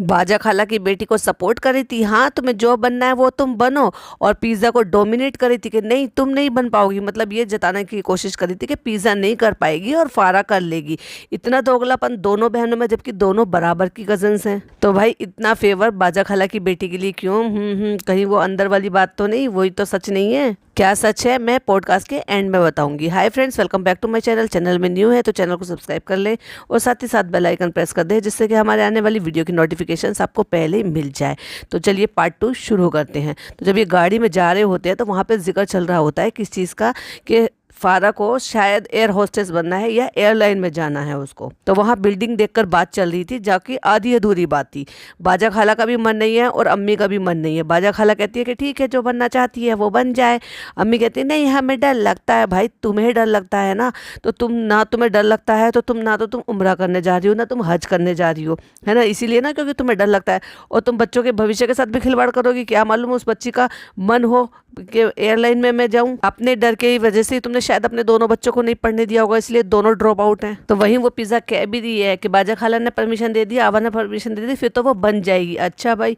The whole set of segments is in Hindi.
बाजा खाला की बेटी को सपोर्ट करी थी, हाँ तुम्हें जो बनना है वो तुम बनो, और पिज्जा को डोमिनेट करी थी कि नहीं तुम नहीं बन पाओगी, मतलब ये जताने की कोशिश करी थी कि पिज्जा नहीं कर पाएगी और फारा कर लेगी। इतना दोगलापन दोनों बहनों में, जबकि दोनों बराबर की कजन्स हैं। तो भाई इतना फेवर बाजा खाला की बेटी के लिए क्यों? कहीं वो अंदर वाली बात तो नहीं, वही तो सच नहीं है। क्या सच है मैं पॉडकास्ट के एंड में बताऊंगी। Hi friends, welcome back to my channel. Channel में न्यू है तो चैनल को सब्सक्राइब कर ले और साथ ही साथ बेल आइकन प्रेस कर दे, जिससे कि हमारे आने वाली वीडियो की नोटिफिकेशंस आपको पहले ही मिल जाए। तो चलिए पार्ट 2 शुरू करते हैं। तो जब ये गाड़ी में जा रहे होते हैं तो वहाँ पे जिक्र चल रहा होता है किस चीज़ का, कि फारा को शायद एयर होस्टेस बनना है या एयरलाइन में जाना है उसको। तो वहाँ बिल्डिंग देखकर बात चल रही थी, जाकि आधी अधूरी बात थी। बाजा खाला का भी मन नहीं है और अम्मी का भी मन नहीं है। बाजा खाला कहती है कि ठीक है जो बनना चाहती है वो बन जाए। अम्मी कहती है नहीं हमें डर लगता है। भाई तुम्हें डर लगता है ना, तो तुम्हें डर लगता है तो तुम उम्रा करने जा रही हो ना तुम हज करने जा रही हो, है ना, इसीलिए ना, क्योंकि तुम्हें डर लगता है। और तुम बच्चों के भविष्य के साथ भी खिलवाड़ करोगी। क्या मालूम उस बच्ची का मन हो कि एयरलाइन में मैं जाऊं। अपने डर के वजह से तुमने शायद अपने दोनों बच्चों को नहीं पढ़ने दिया होगा, इसलिए दोनों ड्रॉप आउट हैं। तो वहीं वो पिज्जा कह भी रही है कि बाजा खाला ने परमिशन दे दिया, आवा ने परमिशन दे दी, फिर तो वो बन जाएगी। अच्छा भाई,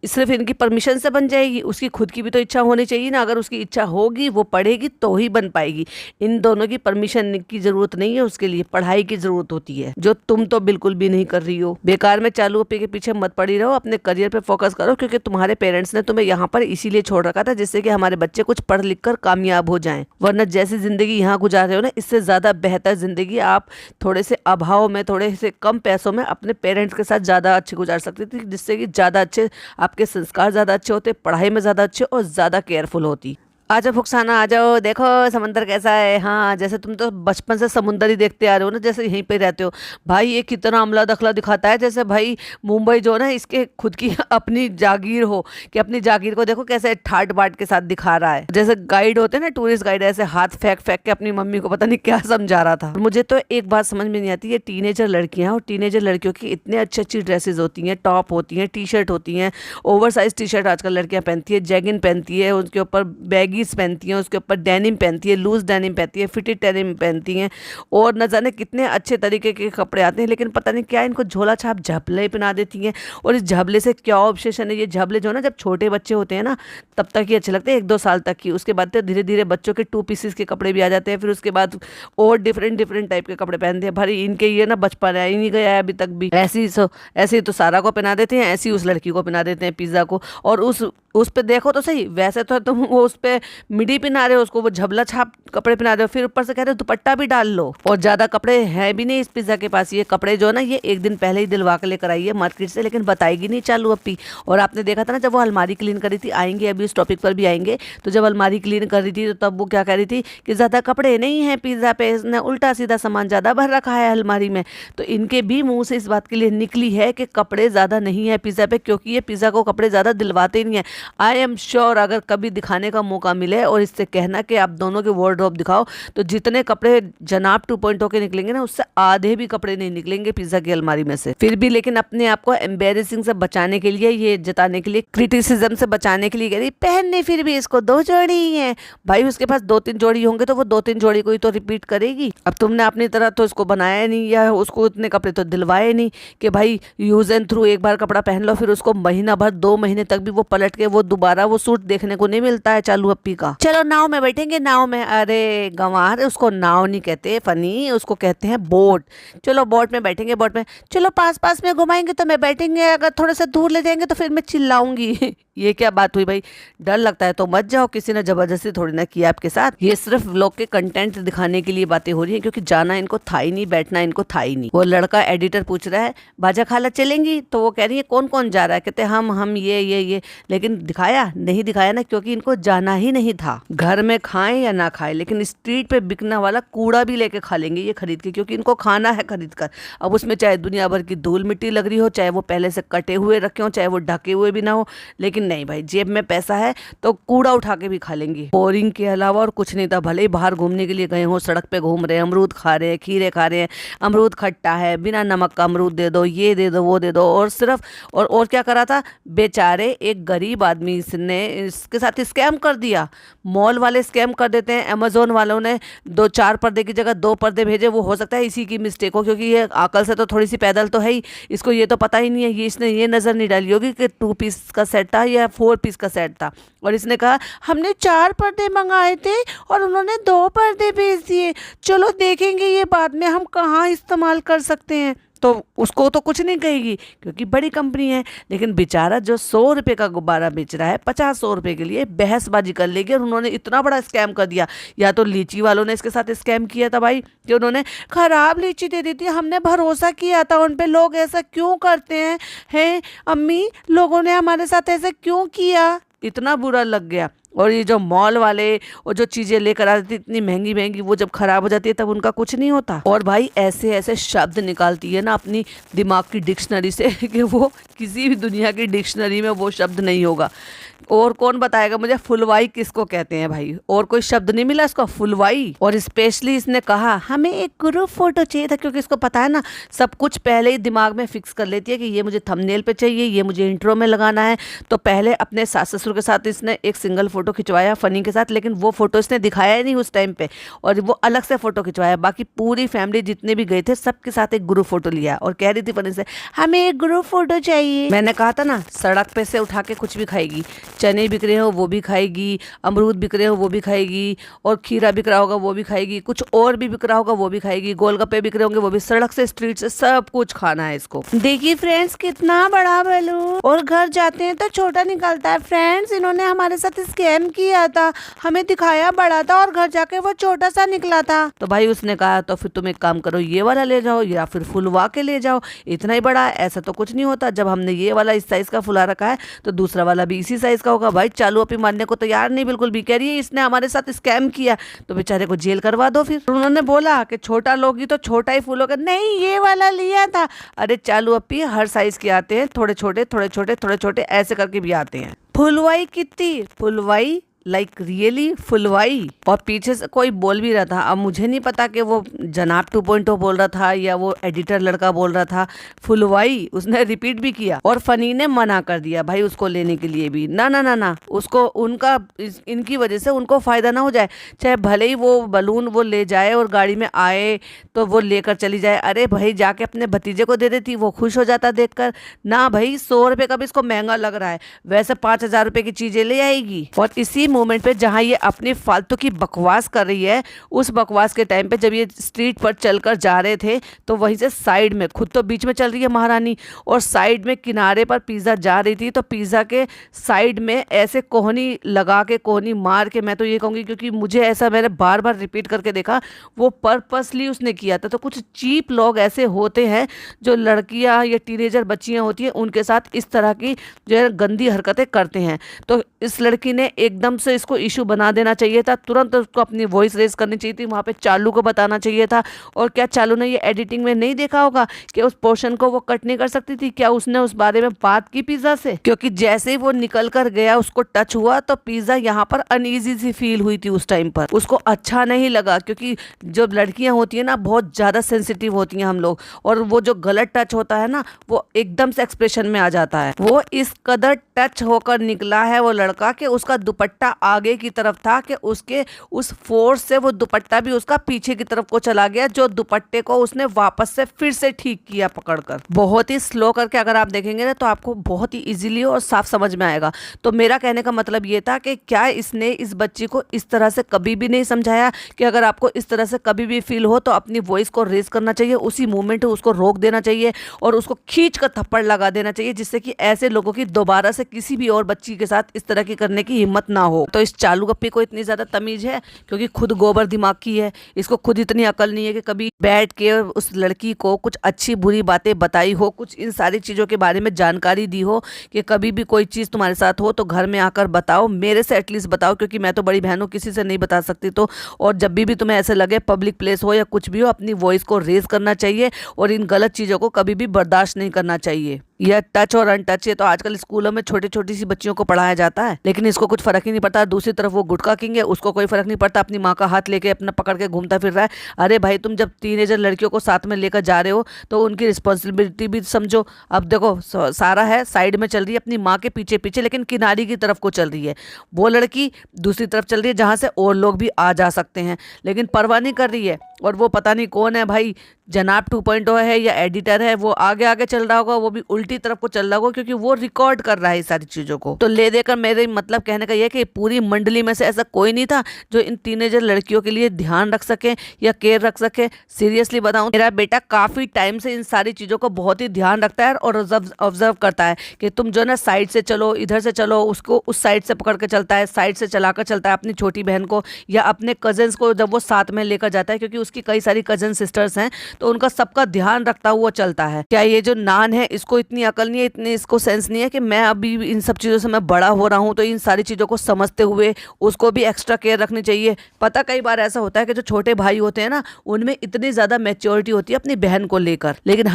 सिर्फ इनकी परमिशन से बन जाएगी? उसकी खुद की भी तो इच्छा होनी चाहिए ना। अगर उसकी इच्छा होगी वो पढ़ेगी तो ही बन पाएगी। इन दोनों की परमिशन की जरूरत नहीं है, उसके लिए पढ़ाई की जरूरत होती है, जो तुम तो बिल्कुल भी नहीं कर रही हो। बेकार में चालू पे के पीछे मत पड़ी रहो, अपने करियर पे फोकस करो, क्योंकि तुम्हारे पेरेंट्स ने तुम्हें यहाँ पर इसीलिए छोड़ रखा था जिससे कि हमारे बच्चे कुछ पढ़ लिख कर कामयाब हो जाएं। वरना जैसी जिंदगी यहाँ गुजार रहे हो ना, इससे ज्यादा बेहतर जिंदगी आप थोड़े से अभाव में, थोड़े से कम पैसों में अपने पेरेंट्स के साथ ज्यादा अच्छी गुजार सकती थी, जिससे कि ज्यादा अच्छे आपके संस्कार ज़्यादा अच्छे होते, पढ़ाई में ज़्यादा अच्छे और ज़्यादा केयरफुल होती। आ जाओ फुकसाना, आ जाओ, देखो समंदर कैसा है। हाँ, जैसे तुम तो बचपन से समुंदर ही देखते आ रहे हो ना, जैसे यहीं पे रहते हो। भाई ये कितना अमला दखला दिखाता है, जैसे भाई मुंबई जो ना इसके खुद की अपनी जागीर हो, कि अपनी जागीर को देखो कैसे ठाट बाट के साथ दिखा रहा है। जैसे गाइड होते हैं ना, टूरिस्ट गाइड, ऐसे हाथ फेंक फेंक के अपनी मम्मी को पता नहीं क्या समझा रहा था। मुझे तो एक बात समझ में नहीं आती, ये टीनेजर लड़कियां और टीनेजर लड़कियों की इतने अच्छी अच्छी ड्रेसेस होती हैं, टॉप होती हैं, टी शर्ट होती हैं, ओवर साइज टी शर्ट आजकल लड़कियां पहनती है, जैगिन पहनती है, उसके ऊपर बैगीज पहनती हैं, उसके ऊपर डेनिम पहनती है, लूज डेनिम पहनती है, फिटेड डेनिम पहनती हैं, और न जाने कितने अच्छे तरीके के कपड़े आते हैं। लेकिन पता नहीं क्या इनको झोला छाप झबले पहना देती हैं। और इस झबले से क्या ऑब्सेशन है। ये झबले जो ना, जब छोटे बच्चे होते हैं ना तब तक ही अच्छे लगते हैं, 1-2 साल तक ही। उसके बाद तो धीरे धीरे बच्चों के 2 पीसेस के कपड़े भी आ जाते हैं। फिर उसके बाद और डिफरेंट डिफरेंट टाइप के कपड़े पहनते हैं। भाई इनके ये ना बचपन है ही नहीं गया है अभी तक भी। ऐसे ही तो सारा को पहना देते हैं, ऐसी उस लड़की को पहना देते हैं पिज्जा को। और उस पे देखो तो सही, वैसे तो तुम वो उस पे मिडी पहना रहे हो, उसको वो झबला छाप कपड़े पहना रहे हो, फिर ऊपर से कह रहे हो दुपट्टा भी डाल लो। और ज्यादा कपड़े हैं भी नहीं इस पिज्जा के पास। ये कपड़े जो ना, ये एक दिन पहले ही दिलवा के लेकर आई है मार्केट से, लेकिन बताएगी नहीं चालू अपी। और आपने देखा था ना जब वो अलमारी क्लीन करी थी, आएंगे अभी उस टॉपिक पर भी आएंगे। तो जब अलमारी क्लीन कर रही थी तो तब वो क्या कह रही थी कि ज्यादा कपड़े नहीं है पिज्जा पे, इसने उल्टा सीधा सामान ज्यादा भर रखा है अलमारी में। तो इनके भी मुंह से इस बात के लिए निकली है कि कपड़े ज्यादा नहीं है पिज्जा पे, क्योंकि ये पिज्जा को कपड़े ज्यादा दिलवाते नहीं है। आई एम श्योर अगर कभी दिखाने का मौका मिले और इससे कहना कि आप दोनों के वार्डरोब दिखाओ, तो जितने कपड़े जनाब 2.0 के निकलेंगे ना, उससे आधे भी कपड़े नहीं निकलेंगे पिज्जा की अलमारी में से। फिर भी लेकिन अपने आप को एम्बेरसिंग से बचाने के लिए, ये जताने के लिए, क्रिटिसिज्म से बचाने के लिए कह रही पहनने फिर भी इसको 2 जोड़ी ही है। भाई उसके पास 2-3 जोड़ी होंगे तो वो 2-3 जोड़ी को ही तो रिपीट करेगी। अब तुमने अपनी तरह तो इसको बनाया नहीं, या उसको इतने कपड़े तो दिलवाए नहीं कि भाई यूज एंड थ्रू एक बार कपड़ा पहन लो, फिर उसको महीना भर 2 महीने तक भी वो पलट के वो दोबारा वो सूट देखने को नहीं मिलता है चालू अप्पी का। चलो नाव में बैठेंगे, नाव में। अरे गंवार, उसको नाव नहीं कहते फनी, उसको कहते हैं बोट। चलो बोट में बैठेंगे, बोट में चलो पास पास में घुमाएंगे तो मैं बैठेंगे, अगर थोड़ा सा दूर ले जाएंगे तो फिर मैं चिल्लाऊंगी। ये क्या बात हुई भाई? डर लगता है तो मत जाओ, किसी ने जबरदस्ती थोड़ी ना किया आपके साथ। ये सिर्फ व्लॉग के कंटेंट दिखाने के लिए बातें हो रही हैं, क्योंकि जाना इनको था ही नहीं, बैठना इनको था ही नहीं। वो लड़का एडिटर पूछ रहा है बाजा खाला चलेंगी, तो वो कह रही है कौन कौन जा रहा है, कहते हम ये। लेकिन दिखाया नहीं, दिखाया ना, क्योंकि इनको जाना ही नहीं था। घर में खाएं या ना खाएं, लेकिन स्ट्रीट पे बिकने वाला कूड़ा भी लेके खा लेंगे ये खरीद के, क्योंकि इनको खाना है खरीद कर। अब उसमें चाहे दुनिया भर की धूल मिट्टी लग रही हो, चाहे वो पहले से कटे हुए रखे हो, चाहे वो ढके हुए भी ना हो, लेकिन नहीं भाई, जेब में पैसा है तो कूड़ा उठा के भी खा लेंगे। बोरिंग के अलावा और कुछ नहीं था। भले ही बाहर घूमने के लिए गए हो, सड़क पे घूम रहे हैं, अमरूद खा रहे हैं, खीरे खा रहे हैं, अमरूद खट्टा है, बिना नमक का अमरूद दे दो, ये दे दो, वो दे दो। और सिर्फ और क्या करा था बेचारे, एक गरीब आदमी इसने इसके साथ स्कैम कर दिया। मॉल वाले स्कैम कर देते हैं, अमेजोन वालों ने 4 पर्दे की जगह 2 पर्दे भेजे। वो हो सकता है इसी की मिस्टेक हो, क्योंकि ये अकल से तो थोड़ी सी पैदल तो है ही, इसको ये तो पता ही नहीं है, ये इसने ये नज़र नहीं डाली होगी कि 2 पीस का सेट था या 4 पीस का सेट था। और इसने कहा हमने 4 पर्दे मंगाए थे और उन्होंने 2 पर्दे भेज दिए, चलो देखेंगे ये बाद में हम कहाँ इस्तेमाल कर सकते हैं। तो उसको तो कुछ नहीं कहेगी क्योंकि बड़ी कंपनी है, लेकिन बेचारा जो 100 रुपये का गुब्बारा बेच रहा है 50-100 रुपये के लिए बहसबाजी कर लेगी। और उन्होंने इतना बड़ा स्कैम कर दिया। या तो लीची वालों ने इसके साथ स्कैम किया था भाई, कि उन्होंने ख़राब लीची दे दी थी, हमने भरोसा किया था उन पे, लोग ऐसा क्यों करते हैं अम्मी, लोगों ने हमारे साथ ऐसा क्यों किया, इतना बुरा लग गया। और ये जो मॉल वाले और जो चीज़ें लेकर आते थे इतनी महंगी महंगी, वो जब ख़राब हो जाती है तब उनका कुछ नहीं होता। और भाई ऐसे ऐसे शब्द निकालती है ना अपनी दिमाग की डिक्शनरी से कि वो किसी भी दुनिया की डिक्शनरी में वो शब्द नहीं होगा। और कौन बताएगा मुझे फुलवाई किसको कहते हैं भाई, और कोई शब्द नहीं मिला इसको, फुलवाई। और स्पेशली इसने कहा हमें एक ग्रुप फोटो चाहिए था, क्योंकि इसको पता है ना सब कुछ पहले ही दिमाग में फिक्स कर लेती है कि ये मुझे थंबनेल पे चाहिए, ये मुझे इंट्रो में लगाना है। तो पहले अपने सास ससुर के साथ इसने एक सिंगल फोटो खिंचवाया फनी के साथ, लेकिन वो फोटो इसने दिखाया ही नहीं उस टाइम पे, और वो अलग से फोटो खिंचवाया। बाकी पूरी फैमिली जितने भी गए थे सबके साथ एक ग्रुप फोटो लिया और कह रही थी फनी से हमें एक ग्रुप फोटो चाहिए। मैंने कहा था ना सड़क पे से उठा के कुछ भी खाएगी, चने बिक रहे हो वो भी खाएगी, अमरूद बिक रहे हो वो भी खाएगी, और खीरा बिक रहा होगा वो भी खाएगी, कुछ और भी बिक रहा होगा वो भी खाएगी, गोलगप्पे बिक रहे होंगे वो भी, सड़क से स्ट्रीट से सब कुछ खाना है इसको। देखिए फ्रेंड्स कितना बड़ा बलून, और घर जाते हैं तो छोटा निकलता है। फ्रेंड्स इन्होंने हमारे साथ स्कैम किया था, हमें दिखाया बड़ा था और घर जाके वो छोटा सा निकला था। तो भाई उसने कहा तो फिर तुम एक काम करो, ये वाला ले जाओ या फिर फुलवा के ले जाओ, इतना ही बड़ा है, ऐसा तो कुछ नहीं होता। जब हमने ये वाला इस साइज का फुला रखा है तो दूसरा वाला भी इसी साइज का होगा। भाई चालू अपनी मानने को तैयार नहीं बिल्कुल भी, कह रही है इसने हमारे साथ स्कैम किया तो बेचारे को जेल करवा दो। फिर उन्होंने बोला कि छोटा लोगी तो छोटा ही फूल होगा, नहीं ये वाला लिया था। अरे चालू अपी हर साइज के आते हैं, थोड़े छोटे थोड़े छोटे थोड़े छोटे ऐसे करके भी आते हैं। फुलवाई कितनी, फुलवाई लाइक रियली फुलवाई। और पीछे से कोई बोल भी रहा था, अब मुझे नहीं पता कि वो जनाब 2.0 बोल रहा था या वो एडिटर लड़का बोल रहा था, फुलवाई उसने रिपीट भी किया। और फनी ने मना कर दिया भाई उसको लेने के लिए भी, ना ना ना ना, उसको उनका इनकी वजह से उनको फ़ायदा ना हो जाए, चाहे भले ही वो बलून वो ले जाए और गाड़ी में आए तो वो लेकर चली जाए। अरे भाई जाके अपने भतीजे को दे देती, वो खुश हो जाता देखकर। ना भाई 100 रुपये का भी इसको महंगा लग रहा है, वैसे 5,000 रुपये की चीज़ें ले आएगी। और इसी मोमेंट पे जहाँ ये अपनी फालतू की बकवास कर रही है, उस बकवास के टाइम पे जब ये स्ट्रीट पर चलकर जा रहे थे तो वहीं से साइड में, खुद तो बीच में चल रही है महारानी, और साइड में किनारे पर पिज़्ज़ा जा रही थी, तो पिज़्ज़ा के साइड में ऐसे कोहनी लगा के, कोहनी मार के, मैं तो ये कहूँगी क्योंकि मुझे ऐसा मैंने बार बार रिपीट करके देखा, वो पर्पसली उसने किया था। तो कुछ चीप लोग ऐसे होते हैं जो लड़कियाँ या टीनेजर बच्चियाँ होती हैं उनके साथ इस तरह की जो है गंदी हरकतें करते हैं। तो इस लड़की ने एकदम से इसको इशू बना देना चाहिए था, तुरंत उसको अपनी वॉइस रेज करनी चाहिए थी, वहाँ पे चालू को बताना चाहिए था। और क्या चालू ने ये एडिटिंग में नहीं देखा होगा कि उस पोर्शन को वो कट नहीं कर सकती थी? क्या उसने उस बारे में बात की पिज़्ज़ा से? क्योंकि जैसे ही वो निकल कर गया, उसको टच हुआ तो पिज़्ज़ा यहाँ पर अनईजी सी फील हुई थी उस टाइम पर, उसको अच्छा नहीं लगा। क्योंकि जो लड़कियाँ होती हैं ना बहुत ज़्यादा सेंसिटिव होती हैं हम लोग, और वो जो गलत टच होता है ना वो एकदम से एक्सप्रेशन में आ जाता है। वो इस कदर टच होकर निकला है वो लड़का कि उसका दुपट्टा आगे की तरफ था कि उसके उस फोर्स से वो दुपट्टा भी उसका पीछे की तरफ को चला गया, जो दुपट्टे को उसने वापस से फिर से ठीक किया पकड़कर। बहुत ही स्लो करके अगर आप देखेंगे ना तो आपको बहुत ही इजीली और साफ समझ में आएगा। तो मेरा कहने का मतलब ये था कि क्या इसने इस बच्ची को इस तरह से कभी भी नहीं समझाया कि अगर आपको इस तरह से कभी भी फील हो तो अपनी वॉइस को रेज करना चाहिए, उसी मोमेंट उसको रोक देना चाहिए और उसको खींच कर थप्पड़ लगा देना चाहिए, जिससे कि ऐसे लोगों की दोबारा से किसी भी और बच्ची के साथ इस तरह की करने की हिम्मत ना हो। तो इस चालू गप्पी को इतनी ज़्यादा तमीज़ है क्योंकि खुद गोबर दिमाग की है, इसको खुद इतनी अकल नहीं है कि कभी बैठ के उस लड़की को कुछ अच्छी बुरी बातें बताई हो, कुछ इन सारी चीज़ों के बारे में जानकारी दी हो कि कभी भी कोई चीज़ तुम्हारे साथ हो तो घर में आकर बताओ, मेरे से एटलीस्ट बताओ, क्योंकि मैं तो बड़ी बहन हूँ, किसी से नहीं बता सकती। तो और जब भी तुम्हें ऐसे लगे पब्लिक प्लेस हो या कुछ भी हो, अपनी वॉइस को रेज करना चाहिए और इन गलत चीज़ों को कभी भी बर्दाश्त नहीं करना चाहिए। यह टच और अनटच है तो आजकल स्कूलों में छोटी छोटी सी बच्चियों को पढ़ाया जाता है, लेकिन इसको कुछ फर्क ही नहीं पड़ता। दूसरी तरफ वो गुटखा किंग है, उसको कोई फर्क नहीं पड़ता, अपनी माँ का हाथ लेके अपना पकड़ के घूमता फिर रहा है। अरे भाई, तुम जब टीनेजर लड़कियों को साथ में लेकर जा रहे हो तो उनकी रिस्पॉन्सिबिलिटी भी समझो। अब देखो, सारा है साइड में चल रही है अपनी माँ के पीछे पीछे, लेकिन किनारी की तरफ को चल रही है। वो लड़की दूसरी तरफ चल रही है जहाँ से और लोग भी आ जा सकते हैं, लेकिन परवाह नहीं कर रही है। और वो पता नहीं कौन है भाई, जनाब 2.0 है या एडिटर है, वो आगे आगे चल रहा होगा, वो भी उल्टी तरफ को चल रहा होगा, क्योंकि वो रिकॉर्ड कर रहा है सारी चीजों को। तो ले देकर मेरे मतलब कहने का यह कि पूरी मंडली में से ऐसा कोई नहीं था जो इन टीनेजर लड़कियों के लिए ध्यान रख सके या केयर रख सके। सीरियसली बताऊं, मेरा बेटा काफी टाइम से इन सारी चीजों को बहुत ही ध्यान रखता है और ऑब्जर्व करता है कि तुम जो ना साइड से चलो, इधर से चलो, उसको उस साइड से पकड़ के चलता है, साइड से चलाकर चलता है अपनी छोटी बहन को या अपने कजन्स को जब वो साथ में लेकर जाता है, क्योंकि उसकी कई सारी कजन सिस्टर्स हैं, तो उनका सबका ध्यान रखता हुआ चलता है। क्या ये जो नान है, इसको इतनी अकल नहीं है, इतनी इसको सेंस नहीं है कि मैं अभी इन सब चीजों से मैं बड़ा हो रहा हूं, तो इन सारी चीजों को समझते हुए उसको भी एक्स्ट्रा केयर रखनी चाहिए। पता कई बार ऐसा होता है कि जो छोटे भाई होते हैं ना, उनमें इतनी ज्यादा मैच्योरिटी होती है अपनी बहन को लेकर, लेकिन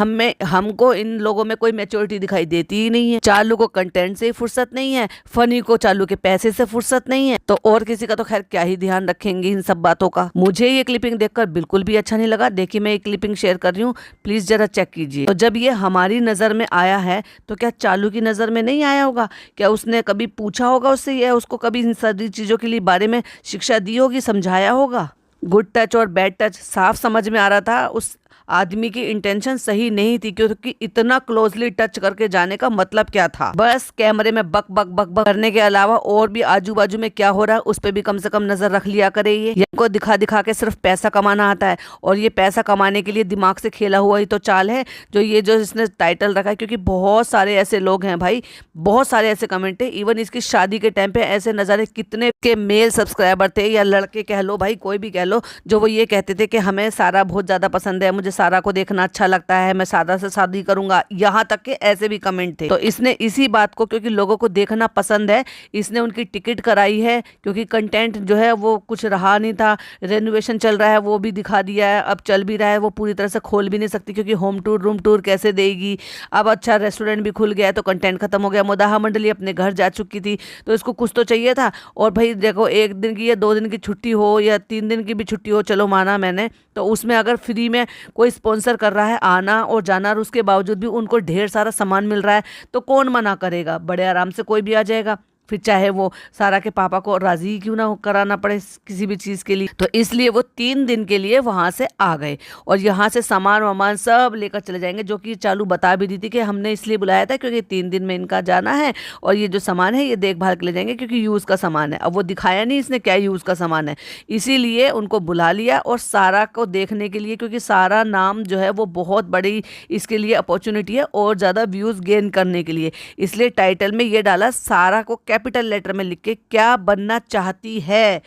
हमको इन लोगों में कोई मैच्योरिटी दिखाई देती ही नहीं है। चालू को कंटेंट से फुर्सत नहीं है, फनी को चालू के पैसे से फुर्सत नहीं है, तो और किसी का तो खैर क्या ही ध्यान रखेंगे इन सब बातों का। मुझे ये क्लिपिंग देखकर बिल्कुल भी अच्छा नहीं लगा। देखिए, मैं ये क्लिपिंग शेयर कर रही हूँ, प्लीज जरा चेक कीजिए। तो जब ये हमारी नजर में आया है तो क्या चालू की नजर में नहीं आया होगा? क्या उसने कभी पूछा होगा उससे, या उसको कभी इन सारी चीजों के लिए बारे में शिक्षा दी होगी, समझाया होगा? गुड टच और बैड टच साफ समझ में आ रहा था उस आदमी की इंटेंशन सही नहीं थी, क्योंकि इतना क्लोजली टच करके जाने का मतलब क्या था? बस कैमरे में बक बक बक बक करने के अलावा और भी आजू बाजू में क्या हो रहा है उस पर भी कम से कम नजर रख लिया करे। ये इनको दिखा दिखा के सिर्फ पैसा कमाना आता है, और ये पैसा कमाने के लिए दिमाग से खेला हुआ ही तो चाल है जो इसने टाइटल रखा है। क्योंकि बहुत सारे ऐसे लोग हैं भाई, बहुत सारे ऐसे कमेंट है। इवन इसकी शादी के टाइम पे ऐसे नजारे, कितने के मेल सब्सक्राइबर थे या लड़के कह लो भाई, कोई भी कह लो, जो वो ये कहते थे कि हमें सारा बहुत ज्यादा पसंद है, मुझे सारा को देखना अच्छा लगता है, मैं सारा से शादी करूंगा, यहाँ तक के ऐसे भी कमेंट थे। तो इसने इसी बात को, क्योंकि लोगों को देखना पसंद है, इसने उनकी टिकट कराई है, क्योंकि कंटेंट जो है वो कुछ रहा नहीं था। रेनोवेशन चल रहा है वो भी दिखा दिया है, अब चल भी रहा है, वो पूरी तरह से खोल भी नहीं सकती क्योंकि होम टूर रूम टूर कैसे देगी। अब अच्छा रेस्टोरेंट भी खुल गया है तो कंटेंट खत्म हो गया। मुदाहा मंडली अपने घर जा चुकी थी, तो इसको कुछ तो चाहिए था। और भाई देखो, 1 दिन की या 2 दिन की छुट्टी हो या 3 दिन की भी छुट्टी हो, चलो माना मैंने, तो उसमें अगर फ्री में कोई स्पॉन्सर कर रहा है आना और जाना, और उसके बावजूद भी उनको ढेर सारा सामान मिल रहा है, तो कौन मना करेगा? बड़े आराम से कोई भी आ जाएगा, फिर चाहे वो सारा के पापा को राजी ही क्यों ना कराना पड़े किसी भी चीज़ के लिए। तो इसलिए वो 3 दिन के लिए वहाँ से आ गए, और यहाँ से सामान वामान सब लेकर चले जाएंगे, जो कि चालू बता भी दी थी कि हमने इसलिए बुलाया था क्योंकि 3 दिन में इनका जाना है, और ये जो सामान है ये देखभाल के ले जाएंगे क्योंकि यूज़ का सामान है। अब वो दिखाया नहीं इसने क्या यूज़ का सामान है, इसीलिए उनको बुला लिया और सारा को देखने के लिए, क्योंकि सारा नाम जो है वो बहुत बड़ी इसके लिए अपॉर्चुनिटी है और ज़्यादा व्यूज़ गेन करने के लिए। इसलिए टाइटल में ये डाला, सारा को कैपिटल लेटर में लिख के क्या बनना चाहती है,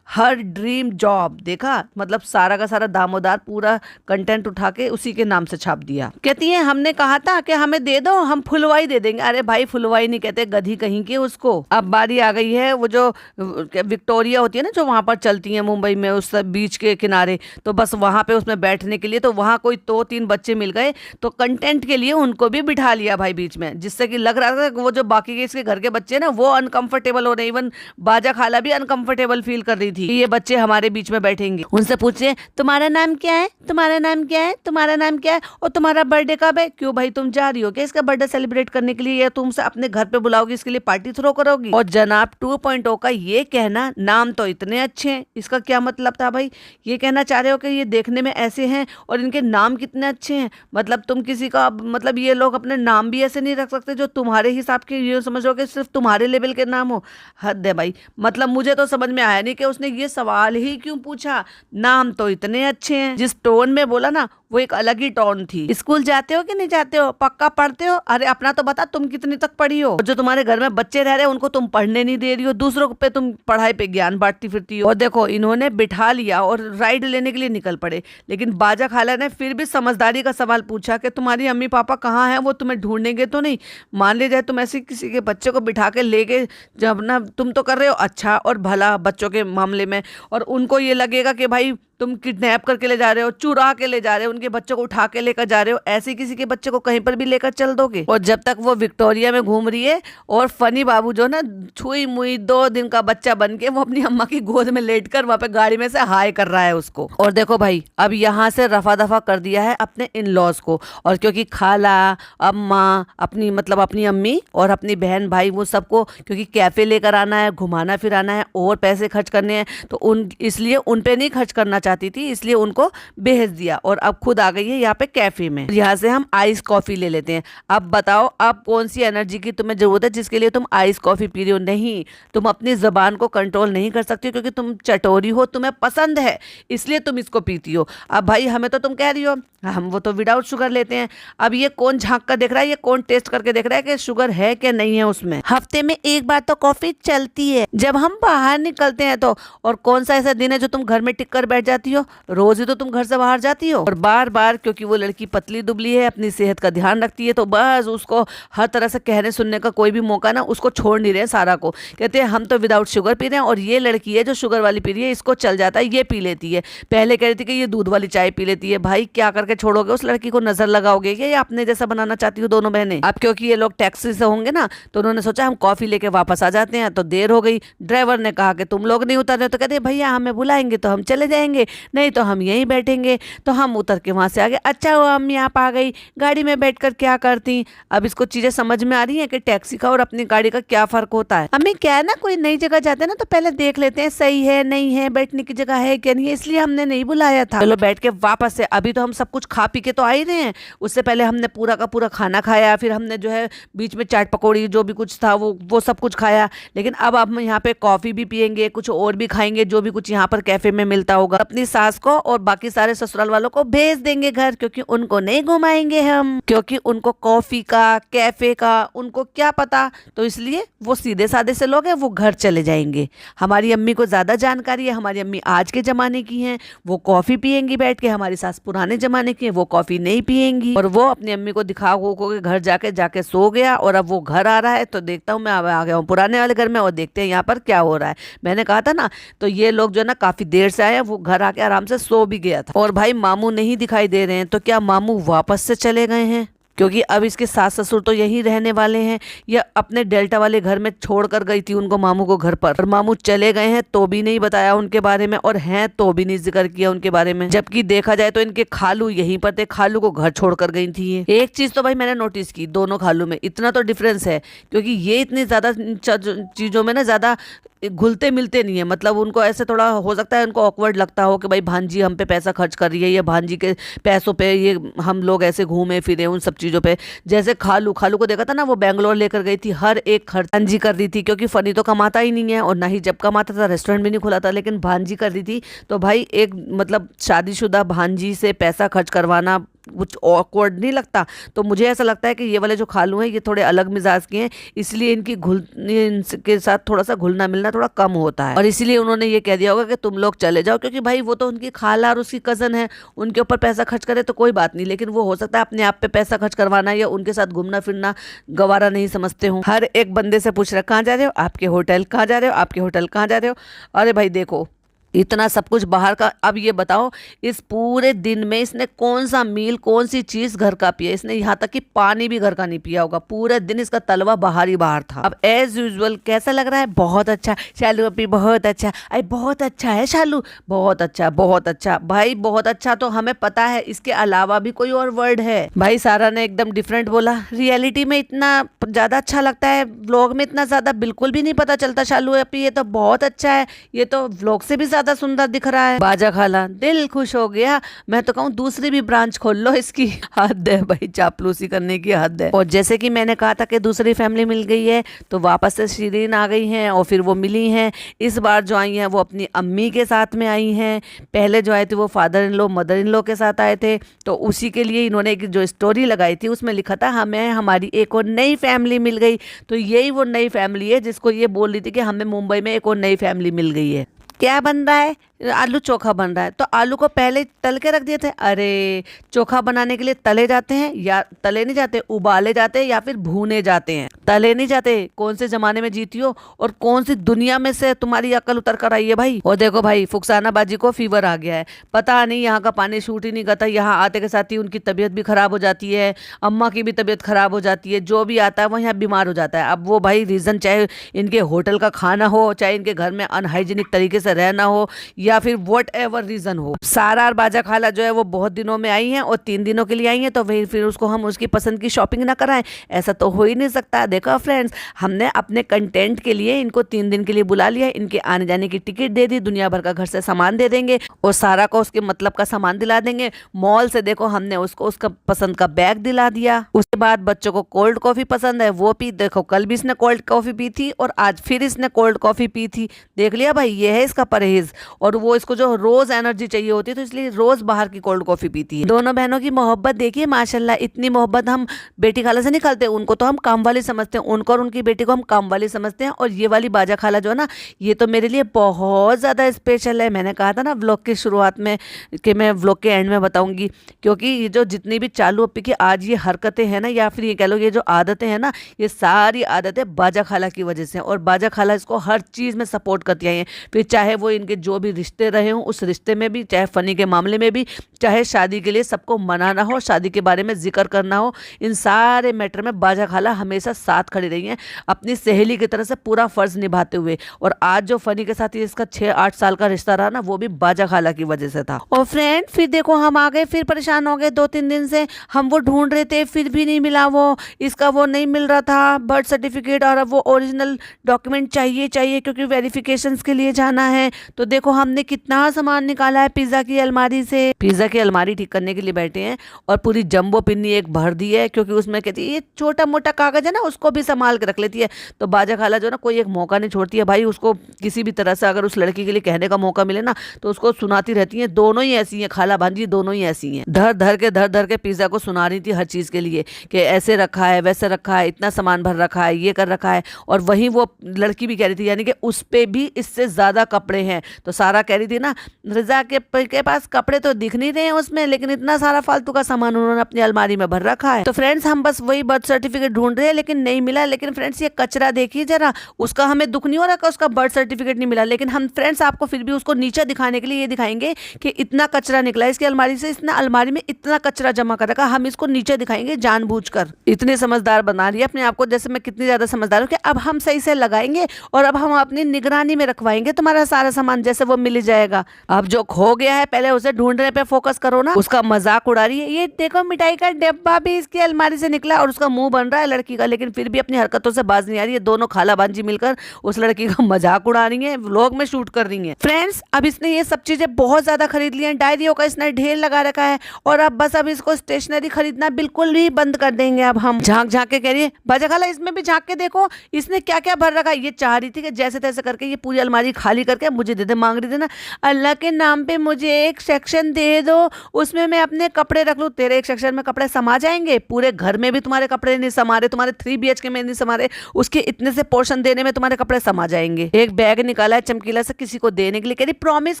हर ड्रीम जॉब। देखा, मतलब सारा का सारा दामोदार पूरा कंटेंट उठा के उसी के नाम से छाप दिया। कहती है हमने कहा था कि हमें दे दो, हम फुलवाई दे देंगे। अरे भाई, फुलवाई नहीं कहते, गधी कहीं की उसको। अब बारी आ गई है वो जो विक्टोरिया होती है ना, जो वहां पर चलती है मुंबई में उस बीच के किनारे, तो बस वहां पे उसमें बैठने के लिए, तो वहां कोई 2-3 बच्चे मिल गए, तो कंटेंट के लिए उनको भी बिठा लिया भाई बीच में, जिससे कि लग रहा था कि वो जो बाकी के इसके घर के बच्चे ना वो अनकंफर्टेबल हो रहे। इवन बाजा खाला भी अनकंफर्टेबल फील कर रही थी, ये बच्चे हमारे बीच में बैठेंगे। उनसे पूछे तुम्हारा नाम क्या है, तुम्हारा नाम क्या है, तुम्हारा नाम क्या है, और तुम्हारा बर्थडे कब है? क्यों भाई, तुम जा रही हो क्या इसका बर्थडे सेलिब्रेट करने के लिए, या तुमसे अपने घर पे बुलाओगी, इसके लिए पार्टी थ्रो करोगी? और जनाब 2.0 का ये कहना, नाम तो इतने अच्छे हैं, इसका क्या मतलब था भाई? ये कहना चाह रहे हो कि ये देखने में ऐसे हैं और इनके नाम कितने अच्छे हैं? मतलब तुम किसी का, मतलब ये लोग अपने नाम भी ऐसे नहीं रख सकते जो तुम्हारे हिसाब के, ये समझो कि सिर्फ तुम्हारे लेवल के नाम हो। हद है भाई। मतलब मुझे तो समझ में आया नहीं कि उसने ये सवाल ही क्यों पूछा, नाम तो इतने अच्छे हैं। जिस टोन में बोला ना, वो एक अलग ही टोन थी। स्कूल जाते हो कि नहीं जाते हो, पक्का पढ़ते हो? अरे अपना तो बता, तुम कितनी तक पढ़ी हो? जो तुम्हारे घर में बच्चे रह रहे हैं उनको तुम पढ़ने नहीं दे रही हो, दूसरों पे तुम पढ़ाई पे ज्ञान बांटती फिरती हो। और देखो, इन्होंने बिठा लिया और राइड लेने के लिए निकल पड़े, लेकिन बाजा खाला ने फिर भी समझदारी का सवाल पूछा कि तुम्हारी अम्मी पापा कहाँ हैं, वो तुम्हें ढूंढेंगे तो नहीं? मान ले जाए तुम ऐसे किसी के बच्चे को बिठा के लेके, जब ना तुम तो कर रहे हो अच्छा और भला बच्चों के मामले में, और उनको ये लगेगा कि भाई तुम किडनैप करके ले जा रहे हो, चुरा के ले जा रहे हो, उनके बच्चों को उठा के लेकर जा रहे हो, ऐसे किसी के बच्चे को कहीं पर भी लेकर चल दोगे? और जब तक वो विक्टोरिया में घूम रही है और फनी बाबू जो ना छुई मुई 2 दिन का बच्चा बन के वो अपनी अम्मा की गोद में लेटकर वहां पे गाड़ी में से हाय कर रहा है उसको। और देखो भाई, अब यहाँ से रफा दफा कर दिया है अपने इन लॉज को, और क्योंकि खाला, अम्मा, अपनी मतलब अपनी अम्मी और अपनी बहन भाई वो सबको क्योंकि कैफे लेकर आना है, घुमाना फिराना है और पैसे खर्च करने हैं, तो इसलिए उन पे नहीं खर्च करना चाहती थी, इसलिए उनको भेज दिया और अब खुद आ गई है यहाँ पे कैफे में। यहाँ से हम आइस कॉफी ले लेते हैं। अब बताओ, अब कौन सी एनर्जी की तुम्हें जरूरत है जिसके लिए तुम आइस कॉफी पी रही हो? नहीं, तुम अपनी जबान को कंट्रोल नहीं कर सकती क्योंकि तुम चटोरी हो, तुम्हें पसंद है इसलिए तुम इसको पीती हो। अब भाई हमें तो तुम कह रही हो हम वो तो विदाउट शुगर लेते हैं। अब ये कौन झांक कर देख रहा है, ये कौन टेस्ट करके देख रहा है कि शुगर है क्या नहीं है उसमें? हफ्ते में एक बार तो कॉफी चलती है जब हम बाहर निकलते हैं तो। और कौन सा ऐसा दिन है जो तुम घर में टिक कर बैठ जाती हो? रोज ही तो तुम घर से बाहर जाती हो। और बार बार क्योंकि वो लड़की पतली दुबली है, अपनी सेहत का ध्यान रखती है, तो बस उसको हर तरह से कहने सुनने का कोई भी मौका ना उसको छोड़ नहीं रहे। सारा को कहते हैं हम तो विदाउट शुगर पी रहे हैं, और ये लड़की है जो शुगर वाली पी रही है, इसको चल जाता है, ये पी लेती है। पहले कह रही थी कि ये दूध वाली चाय पी लेती है। भाई क्या करके छोड़ोगे उस लड़की को? नजर लगाओगे कि ये अपने जैसा बनाना चाहती हो दोनों बहनें? अब क्योंकि ये लोग टैक्सी से होंगे ना, तो उन्होंने सोचा हम कॉफी लेके वापस आ जाते हैं, तो देर हो गई। ड्राइवर ने कहा कि तुम लोग नहीं उतर रहे, तो कहते भैया हमें बुलाएंगे तो हम चले जाएंगे, नहीं तो हम यहीं बैठेंगे। तो हम उतर के वहां से आ गए। अच्छा हुआ अम्मी आप आ गई, गाड़ी में बैठकर क्या करती? अब इसको चीजें समझ में आ रही है कि टैक्सी का और अपनी गाड़ी का क्या फर्क होता है। अम्मी क्या है ना, कोई नई जगह जाते हैं ना तो पहले देख लेते हैं सही है नहीं है, बैठने की जगह है क्या नहीं है, इसलिए हमने नहीं बुलाया था। चलो बैठ के वापस से, अभी तो हम सब कुछ खा पी के तो आ ही रहे हैं। उससे पहले हमने पूरा का पूरा खाना खाया, फिर हमने जो है बीच में चाट पकौड़ी जो भी कुछ था वो सब कुछ खाया। लेकिन अब हम यहाँ पे कॉफी भी पियेंगे, कुछ और भी खाएंगे जो भी कुछ यहाँ पर कैफे में मिलता होगा। अपनी सास को और बाकी सारे ससुराल वालों को भेज देंगे घर, क्योंकि उनको नहीं घुमाएंगे हम, क्योंकि उनको कॉफी का कैफे का उनको क्या पता। तो इसलिए वो सीधे साधे से लोग हैं, वो घर चले जाएंगे। हमारी अम्मी को ज्यादा जानकारी है, हमारी अम्मी आज के जमाने की हैं, वो कॉफी पियेंगी बैठ के। हमारी सास पुराने जमाने की है, वो कॉफी नहीं पियेंगी। और वो अपनी अम्मी को दिखा के घर जाके सो गया। और अब वो घर आ रहा है, तो देखता हूँ मैं आ गया हूँ पुराने वाले घर में, और देखते हैं यहाँ पर क्या हो रहा है। मैंने कहा था ना, तो ये लोग जो है ना काफी देर से आए हैं, वो घर आके आराम से सो भी गया था। और भाई मामू नहीं दिखाई दे रहे हैं, तो क्या मामू वापस से चले गए हैं? क्योंकि अब इसके सास ससुर तो यहीं रहने वाले हैं, या अपने डेल्टा वाले घर में छोड़कर गई थी उनको मामू को घर पर। और मामू चले गए हैं तो भी नहीं बताया उनके बारे में, और हैं तो भी नहीं जिक्र किया उनके बारे में। जबकि देखा जाए तो इनके खालू यहीं पर थे, खालू को घर छोड़कर गई थी ये। एक चीज तो भाई मैंने नोटिस की, दोनों खालू में इतना तो डिफरेंस है, क्योंकि ये इतनी ज्यादा चीजों में ना ज्यादा घुलते मिलते नहीं है। मतलब उनको ऐसे थोड़ा हो सकता है उनको ऑकवर्ड लगता हो कि भाई भांजी हम पे पैसा खर्च कर रही है, या भांजी के पैसों पे ये हम लोग ऐसे घूमे फिरे उन सब चीज़ों पे। जैसे खालू को देखा था ना, वो बेंगलोर लेकर गई थी, हर एक खर्च भांजी कर रही थी, क्योंकि फनी तो कमाता ही नहीं है, और ना ही जब कमाता था रेस्टोरेंट भी नहीं खुला था, लेकिन भांजी कर रही थी। तो भाई एक मतलब शादीशुदा भांजी से पैसा खर्च करवाना कुछ ऑकवर्ड नहीं लगता? तो मुझे ऐसा लगता है कि ये वाले जो खालू हैं ये थोड़े अलग मिजाज के हैं, इसलिए इनके साथ थोड़ा सा घुलना मिलना थोड़ा कम होता है, और इसीलिए उन्होंने ये कह दिया होगा कि तुम लोग चले जाओ, क्योंकि भाई वो तो उनकी खाला और उसकी कजन है, उनके ऊपर पैसा खर्च करे तो कोई बात नहीं, लेकिन वो हो सकता है अपने आप पे पैसा खर्च करवाना या उनके साथ घूमना फिरना गवारा नहीं समझते हो। हर एक बंदे से पूछ रहा कहाँ जा रहे हो, आपके होटल कहाँ जा रहे हो, आपके होटल कहाँ जा रहे हो। अरे भाई देखो, इतना सब कुछ बाहर का। अब ये बताओ, इस पूरे दिन में इसने कौन सा मील, कौन सी चीज घर का पिया? इसने यहाँ तक कि पानी भी घर का नहीं पिया होगा। पूरे दिन इसका तलवा बाहर ही बाहर था। अब एज यूजुअल कैसा लग रहा है? बहुत अच्छा शालू अभी, बहुत अच्छा। अरे बहुत अच्छा है शालू, बहुत अच्छा बहुत अच्छा। भाई बहुत अच्छा तो हमें पता है, इसके अलावा भी कोई और वर्ड है? भाई सारा ने एकदम डिफरेंट बोला। रियलिटी में इतना ज्यादा अच्छा लगता है, व्लॉग में इतना ज्यादा बिल्कुल भी नहीं पता चलता। शालू अभी ये तो बहुत अच्छा है, ये तो व्लॉग से भी ज्यादा सुंदर दिख रहा है। बाजा खाला दिल खुश हो गया। मैं तो कहूँ दूसरी भी ब्रांच खोल लो इसकी। हद है भाई, चापलूसी करने की हद है। और जैसे कि मैंने कहा था कि दूसरी फैमिली मिल गई है, तो वापस से शिरीन आ गई हैं, और फिर वो मिली हैं। इस बार जो आई हैं वो अपनी अम्मी के साथ में आई हैं। पहले जो आए थे वो father in law mother in law के साथ आए थे, तो उसी के लिए इन्होंने एक जो स्टोरी लगाई थी उसमें लिखा था हमें हमारी एक और नई फैमिली मिल गई। तो यही वो नई फैमिली है जिसको ये बोल रही थी कि हमें मुंबई में एक और नई फैमिली मिल गई है। क्या बन रहा है? आलू चोखा बन रहा है, तो आलू को पहले तल के रख दिए थे। अरे चोखा बनाने के लिए तले जाते हैं या तले नहीं जाते, उबाले जाते हैं या फिर भूने जाते हैं, तले नहीं जाते। कौन से जमाने में जीती हो और कौन सी दुनिया में से तुम्हारी अकल उतर कर आई है भाई। और देखो भाई फुकसाना बाजी को फीवर आ गया है, पता नहीं यहाँ का पानी शूट ही नहीं करता, यहाँ आते के साथ ही उनकी तबीयत भी खराब हो जाती है, अम्मा की भी तबीयत खराब हो जाती है, जो भी आता है वो यहाँ बीमार हो जाता है। अब वो भाई रीजन चाहे इनके होटल का खाना हो, चाहे इनके घर में अनहाइजीनिक तरीके से रहना हो, या फिर वट एवर रीजन हो। सारा और बाजा खाला जो है वो बहुत दिनों में आई हैं और 3 दिनों के लिए आई हैं, तो वही फिर उसको हम उसकी पसंद की शॉपिंग ना कराएं, ऐसा तो हो ही नहीं सकता। देखो फ्रेंड्स, हमने अपने कंटेंट के लिए इनको 3 दिन के लिए बुला लिया, इनके आने जाने की टिकट दे दी, दुनिया भर का घर से सामान दे देंगे और सारा को उसके मतलब का सामान दिला देंगे। मॉल से देखो हमने उसको उसका पसंद का बैग दिला दिया। उसके बाद बच्चों को कोल्ड कॉफी पसंद है वो पी, देखो कल भी इसने कोल्ड कॉफी पी थी और आज फिर इसने कोल्ड कॉफी पी थी। देख लिया भाई, ये है इसका परहेज। और वो इसको जो रोज एनर्जी चाहिए होती है तो इसलिए रोज बाहर की कोल्ड कॉफी पीती है। दोनों बहनों की मोहब्बत देखिए माशाल्लाह, इतनी मोहब्बत हम बेटी खाला से नहीं करते, उनको तो हम काम वाली समझते हैं, उनको और उनकी बेटी को हम काम वाली समझते हैं। और ये वाली बाजा खाला जो है ना, ये तो मेरे लिए बहुत ज़्यादा स्पेशल है। मैंने कहा था ना व्लॉग की शुरुआत में कि मैं व्लॉग के एंड में बताऊंगी, क्योंकि ये जो जितनी भी चालू अप्पी की आज ये हरकतें हैं ना, या फिर ये कह लो ये जो आदतें हैं ना, ये सारी आदतें बाजा खाला की वजह से। और बाजा खाला इसको हर चीज़ में सपोर्ट करती आई हैं, फिर चाहे वो इनके जो भी रिश्ते रहे हों उस रिश्ते में भी, चाहे फ़नी के मामले में भी, चाहे शादी के लिए सबको मनाना हो, शादी के बारे में जिक्र करना हो, इन सारे मैटर में बाजा खाला हमेशा साथ खड़ी रही हैं, अपनी सहेली की तरह से पूरा फ़र्ज निभाते हुए। और आज जो फ़नी के साथ इसका 6-8 साल का रिश्ता रहा ना, वो भी बाजा खाला की वजह से था। और फ्रेंड फिर देखो हम आ गए, फिर परेशान हो गए 2-3 दिन से, हम वो ढूंढ रहे थे फिर भी नहीं मिला, वो इसका वो नहीं मिल रहा था बर्थ सर्टिफिकेट, और अब वो ओरिजिनल डॉक्यूमेंट चाहिए क्योंकि वेरिफिकेशंस के लिए जाना है। तो देखो हमने कितना सामान निकाला है पिज़्ज़ा की अलमारी से। पिज़्ज़ा की अलमारी ठीक करने के लिए बैठे हैं और पूरी जंबो पिन्नी एक भर दी है, क्योंकि उसमें कहती है ये छोटा मोटा कागज है ना, उसको भी संभाल के रख लेती है। तो बाजा खाला जो ना कोई एक मौका नहीं छोड़ती है भाई, उसको किसी भी तरह से अगर उस लड़की के लिए कहने का मौका मिले ना तो उसको सुनाती रहती हैं। दोनों ही ऐसी हैं, खाला भांजी दोनों ही ऐसी हैं, धर धर के पिज़्ज़ा को सुना रही थी हर चीज़ के लिए कि ऐसे रखा है, वैसे रखा है, इतना सामान भर रखा है, ये कर रखा है। और वहीं वो लड़की भी कह रही थी, यानी कि उस पे भी इससे ज़्यादा कपड़े हैं। तो सारा कह रही थी ना, रिजा के पास कपड़े तो दिख नहीं रहे हैं उसमें, लेकिन इतना सारा फालतू का सामान उन्होंने अपनी अलमारी में भर रखा है। तो फ्रेंड्स हम बस वही बर्थ सर्टिफिकेट ढूंढ रहे हैं लेकिन नहीं मिला। लेकिन फ्रेंड्स ये कचरा देखिए जरा, उसका हमें दुख नहीं हो रहा कि उसका बर्थ सर्टिफिकेट नहीं मिला, लेकिन हम फ्रेंड्स आपको फिर भी उसको नीचे दिखाने के लिए ये दिखाएंगे कि इतना कचरा निकला इसकी अलमारी से, इसने अलमारी में इतना कचरा जमा कर रखा, हम इसको नीचे दिखाएंगे जानबूझकर। इतने समझदार बना रही है अपने आप को, जैसे मैं कितनी ज्यादा समझदार हूँ कि अब हम सही से लगाएंगे और अब हम अपनी निगरानी में रखवाएंगे तुम्हारा सारा सामान, जैसे वो मिल जाएगा। अब जो खो गया है पहले उसे ढूंढने पे फोकस करो ना, उसका मजाक उड़ा रही है। ये देखो मिठाई का डिब्बा भी इसकी अलमारी से निकला और उसका मुंह बन रहा है लड़की का, लेकिन फिर भी अपनी हरकतों से बाज नहीं आ रही है। दोनों खाला भांजी मिलकर उस लड़की का मजाक उड़ा रही है, व्लॉग में शूट कर रही है। फ्रेंड्स अब इसने ये सब चीजें बहुत ज्यादा खरीद ली है, डायरियों का इसने ढेर लगा रखा है, और अब बस अब इसको स्टेशनरी खरीदना बिल्कुल ही बंद कर देंगे। अब हम झांक के कह रही है, बाजा खाला इसमें भी झांक के देखो इसने क्या क्या भर रखा है। ये चाह रही थी कि जैसे तैसे करके ये पूरी अलमारी खाली करके मुझे दे दे, मांग रही थी ना, अल्लाह के नाम पे मुझे एक सेक्शन दे दो, उसमें मैं अपने कपड़े रख लूं। तेरे एक सेक्शन में कपड़े समा जाएंगे? पूरे घर में भी तुम्हारे कपड़े नहीं समा रहे, तुम्हारे 3 BHK में नहीं समा रहे, उसके इतने से पोर्शन देने में तुम्हारे कपड़े समा जाएंगे। एक बैग निकाला है चमकीला से किसी को देने के लिए, कह रही प्रॉमिस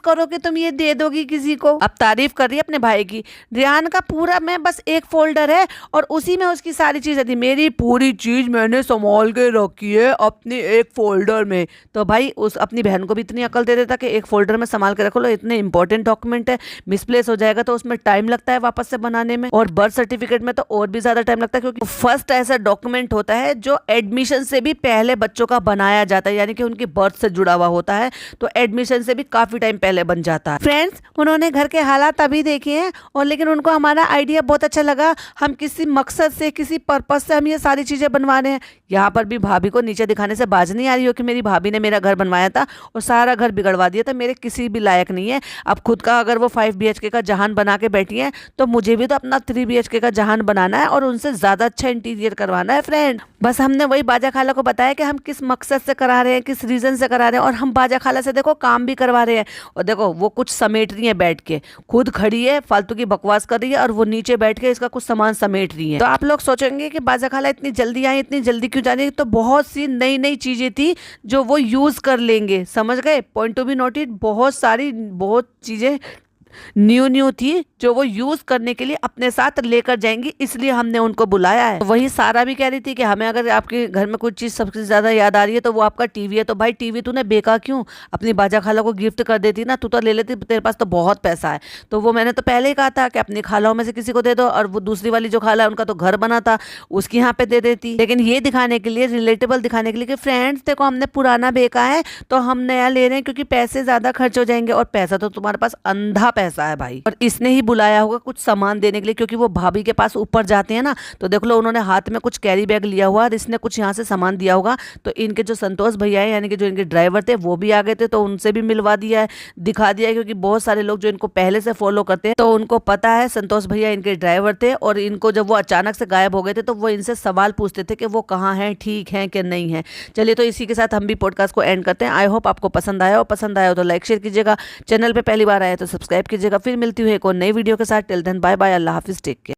करो कि तुम ये दे दोगी किसी को। अब तारीफ कर रही है अपने भाई की। रियान का पूरा में बस एक फोल्डर है और उसी में उसकी सारी चीजें थी, मेरी पूरी चीज मैंने संभाल के रखी है अपने एक फोल्डर में। तो भाई उस अपनी बहन को भी इतनी अकल दे देता कि एक फोल्डर में संभाल के रखो लो, इतने इंपॉर्टेंट डॉक्यूमेंट है, मिसप्लेस हो जाएगा तो उसमें टाइम लगता है वापस से बनाने में, और बर्थ सर्टिफिकेट में तो और भी ज्यादा टाइम लगता है, क्योंकि फर्स्ट ऐसा डॉक्यूमेंट होता है जो एडमिशन से भी पहले बच्चों का बनाया जाता है, यानी कि उनकी बर्थ से जुड़ा हुआ होता है, तो एडमिशन से भी काफी टाइम पहले बन जाता है। फ्रेंड्स उन्होंने घर के हालात अभी देखे हैं, और लेकिन उनको हमारा आइडिया बहुत अच्छा लगा। हम किसी मकसद से, किसी पर्पज से हम ये सारी चीजें बनवा रहे हैं। यहाँ पर भी भाभी को नीचे दिखाने से बाज नहीं आ रही हो कि मेरी भाभी ने मेरा घर बनवाया था और सारा घर बिगड़वा दिया था, मेरे किसी भी लायक नहीं है। अब खुद का अगर वो 5 BHK का जहान बना के बैठी है तो मुझे भी तो अपना 3 BHK का जहान बनाना है और उनसे ज्यादा अच्छा इंटीरियर करवाना है। फ्रेंड बस हमने वही बाजा खाला को बताया कि हम किस मकसद से करा रहे हैं, किस रीजन से करा रहे हैं, और हम बाजा खाला से देखो काम भी करवा रहे हैं। और देखो वो कुछ समेट रही है बैठ के, खुद खड़ी है फालतू की बकवास कर रही है और वो नीचे बैठ के इसका कुछ सामान समेट रही है। तो आप लोग सोचेंगे कि बाजा खाला इतनी जल्दी आई, इतनी जल्दी क्यों जाने, तो बहुत सी नई नई चीजें थी जो वो यूज कर लेंगे, समझ गए? पॉइंट टू बी नोटेड, बहुत चीज़ें न्यू थी जो वो यूज करने के लिए अपने साथ लेकर जाएंगी, इसलिए हमने उनको बुलाया है। वही सारा भी कह रही थी कि हमें अगर आपके घर में कुछ चीज सबसे ज्यादा याद आ रही है तो वो आपका टीवी है। तो भाई टीवी तूने बेका क्यों, अपनी बाजा खाला को गिफ्ट कर देती ना, तू तो ले लेती, तेरे पास तो बहुत पैसा है। तो वो मैंने तो पहले ही कहा था कि अपनी खालाओं में से किसी को दे दो, और वो दूसरी वाली जो खाला है उनका तो घर बना था, उसकी यहाँ पे दे देती। लेकिन ये दिखाने के लिए, रिलेटेबल दिखाने के लिए कि फ्रेंड्स देखो हमने पुराना बेका है तो हम नया ले रहे हैं, क्योंकि पैसे ज्यादा खर्च हो जाएंगे, और पैसा तो तुम्हारे पास अंधा पैसा है भाई। और इसने ही बुलाया होगा कुछ सामान देने के लिए, क्योंकि वो भाभी के पास ऊपर जाते हैं ना, तो देख लो उन्होंने हाथ में कुछ कैरी बैग लिया हुआ और इसने कुछ यहाँ से सामान दिया होगा। तो इनके जो संतोष भैया है, यानी कि जो इनके ड्राइवर थे, वो भी आ गए थे, तो उनसे भी मिलवा दिया है, दिखा दिया है। क्योंकि बहुत सारे लोग जो इनको पहले से फॉलो करते हैं तो उनको पता है संतोष भैया इनके ड्राइवर थे, और इनको जब वो अचानक से गायब हो गए थे तो वो इनसे सवाल पूछते थे कि वो कहाँ हैं, ठीक है कि नहीं है। चलिए, तो इसी के साथ हम भी पॉडकास्ट को एंड करते हैं। आई होप आपको पसंद आया हो, तो लाइक शेयर कीजिएगा, चैनल पे पहली बार आए तो सब्सक्राइब कीजिएगा। फिर मिलती हुई एक और नई वीडियो के साथ। टिल देन बाय बाय, अल्लाह हाफिज, टेक केयर।